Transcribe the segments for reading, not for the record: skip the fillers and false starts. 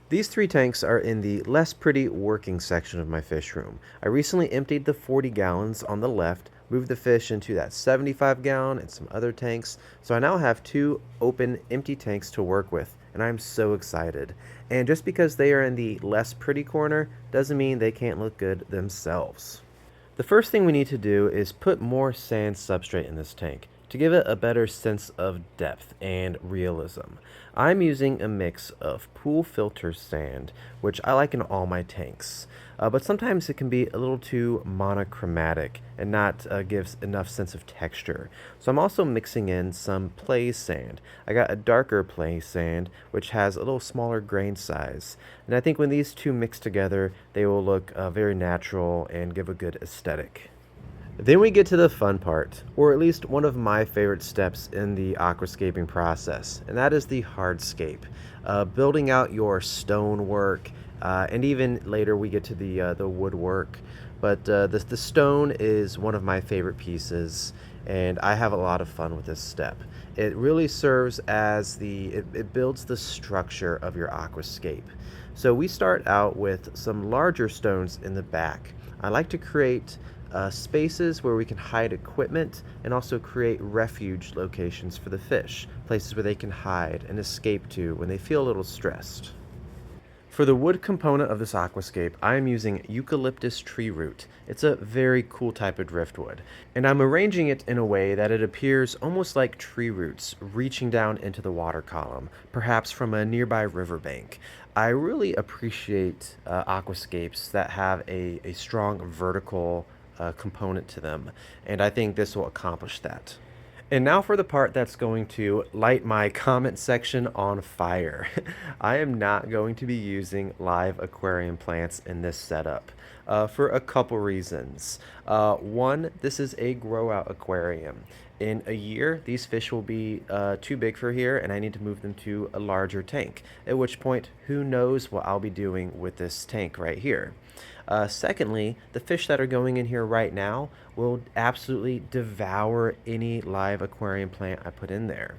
These three tanks are in the less pretty working section of my fish room. I recently emptied the 40 gallons on the left, moved the fish into that 75 gallon and some other tanks, so I now have two open empty tanks to work with, and I'm so excited. And just because they are in the less pretty corner doesn't mean they can't look good themselves. The first thing we need to do is put more sand substrate in this tank to give it a better sense of depth and realism. I'm using a mix of pool filter sand, which I like in all my tanks, but sometimes it can be a little too monochromatic and not gives enough sense of texture. So I'm also mixing in some play sand. I got a darker play sand, which has a little smaller grain size, and I think when these two mix together, they will look very natural and give a good aesthetic. Then we get to the fun part, or at least one of my favorite steps in the aquascaping process, and that is the hardscape. Building out your stonework, and even later we get to the woodwork. But the stone is one of my favorite pieces, and I have a lot of fun with this step. It really serves as it builds the structure of your aquascape. So we start out with some larger stones in the back. I like to create spaces where we can hide equipment and also create refuge locations for the fish, places where they can hide and escape to when they feel a little stressed. For the wood component of this aquascape, I am using eucalyptus tree root. It's a very cool type of driftwood, and I'm arranging it in a way that it appears almost like tree roots reaching down into the water column, perhaps from a nearby riverbank. I really appreciate aquascapes that have a strong vertical component to them, and I think this will accomplish that. And now for the part that's going to light my comment section on fire. I am not going to be using live aquarium plants in this setup for a couple reasons. One, this is a grow out aquarium. In a year, these fish will be too big for here, and I need to move them to a larger tank, at which point, who knows what I'll be doing with this tank right here. Secondly, the fish that are going in here right now will absolutely devour any live aquarium plant I put in there.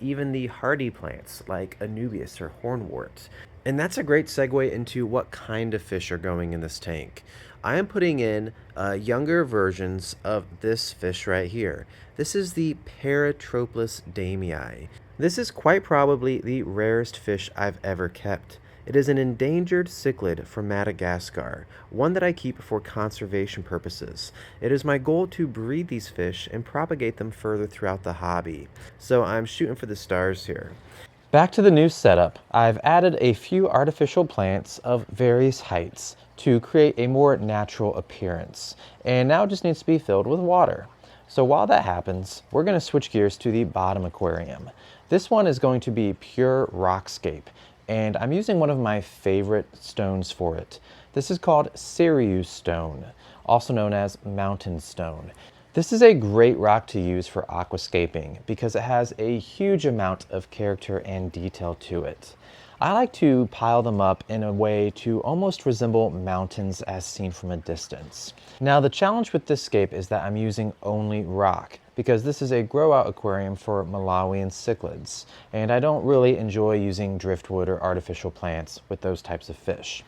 Even the hardy plants like Anubias or hornwort. And that's a great segue into what kind of fish are going in this tank. I am putting in younger versions of this fish right here. This is the Paratroplus damii. This is quite probably the rarest fish I've ever kept. It is an endangered cichlid from Madagascar, one that I keep for conservation purposes. It is my goal to breed these fish and propagate them further throughout the hobby, so I'm shooting for the stars here. Back to the new setup, I've added a few artificial plants of various heights to create a more natural appearance, and now it just needs to be filled with water. So while that happens, we're going to switch gears to the bottom aquarium. This one is going to be pure rockscape, and I'm using one of my favorite stones for it. This is called Sirius stone, also known as mountain stone. This is a great rock to use for aquascaping because it has a huge amount of character and detail to it. I like to pile them up in a way to almost resemble mountains as seen from a distance. Now the challenge with this scape is that I'm using only rock because this is a grow out aquarium for Malawian cichlids, and I don't really enjoy using driftwood or artificial plants with those types of fish.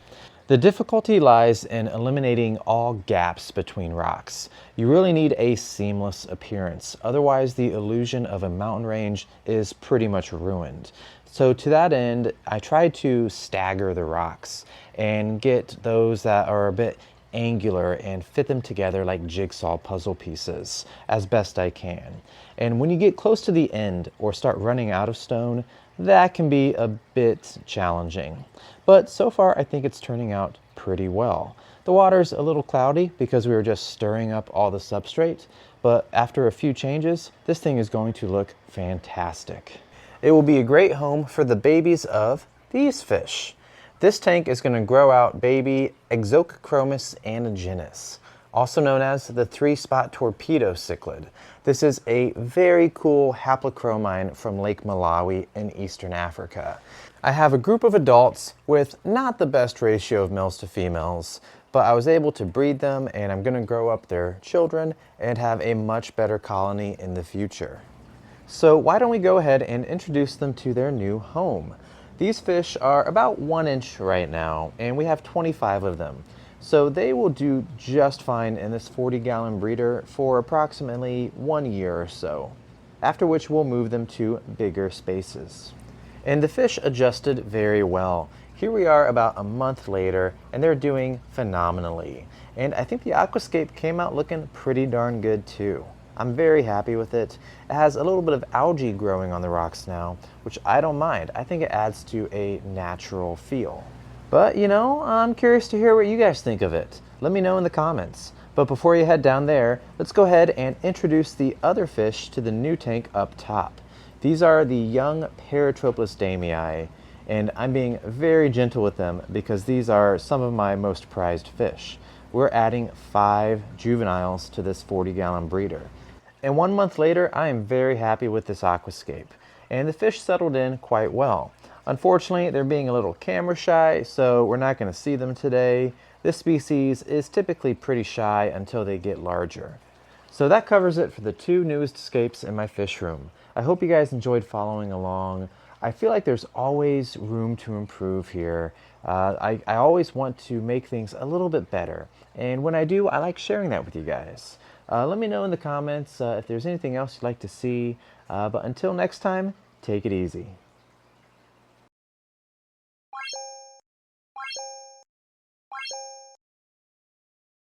The difficulty lies in eliminating all gaps between rocks. You really need a seamless appearance, otherwise the illusion of a mountain range is pretty much ruined. So to that end, I tried to stagger the rocks and get those that are a bit angular and fit them together like jigsaw puzzle pieces as best I can. And when you get close to the end or start running out of stone, that can be a bit challenging. But so far I think it's turning out pretty well. The water's a little cloudy because we were just stirring up all the substrate, but after a few changes, this thing is going to look fantastic. It will be a great home for the babies of these fish. This tank is going to grow out baby Exochromis anagennis, also known as the 3-spot torpedo cichlid. This is a very cool haplochromine from Lake Malawi in Eastern Africa. I have a group of adults with not the best ratio of males to females, but I was able to breed them, and I'm going to grow up their children and have a much better colony in the future. So why don't we go ahead and introduce them to their new home. These fish are about 1 inch right now, and we have 25 of them. So they will do just fine in this 40-gallon breeder for approximately 1 year or so, after which we'll move them to bigger spaces. And the fish adjusted very well. Here we are about a month later, and they're doing phenomenally. And I think the Aquascape came out looking pretty darn good too. I'm very happy with it. It has a little bit of algae growing on the rocks now, which I don't mind. I think it adds to a natural feel. But you know, I'm curious to hear what you guys think of it. Let me know in the comments. But before you head down there, let's go ahead and introduce the other fish to the new tank up top. These are the young Paratroplus damii, and I'm being very gentle with them because these are some of my most prized fish. We're adding 5 juveniles to this 40-gallon breeder. And 1 month later, I am very happy with this Aquascape, and the fish settled in quite well. Unfortunately, they're being a little camera shy, so we're not going to see them today. This species is typically pretty shy until they get larger. So that covers it for the 2 newest scapes in my fish room. I hope you guys enjoyed following along. I feel like there's always room to improve here. I always want to make things a little bit better, and when I do, I like sharing that with you guys. Let me know in the comments if there's anything else you'd like to see, but until next time, take it easy.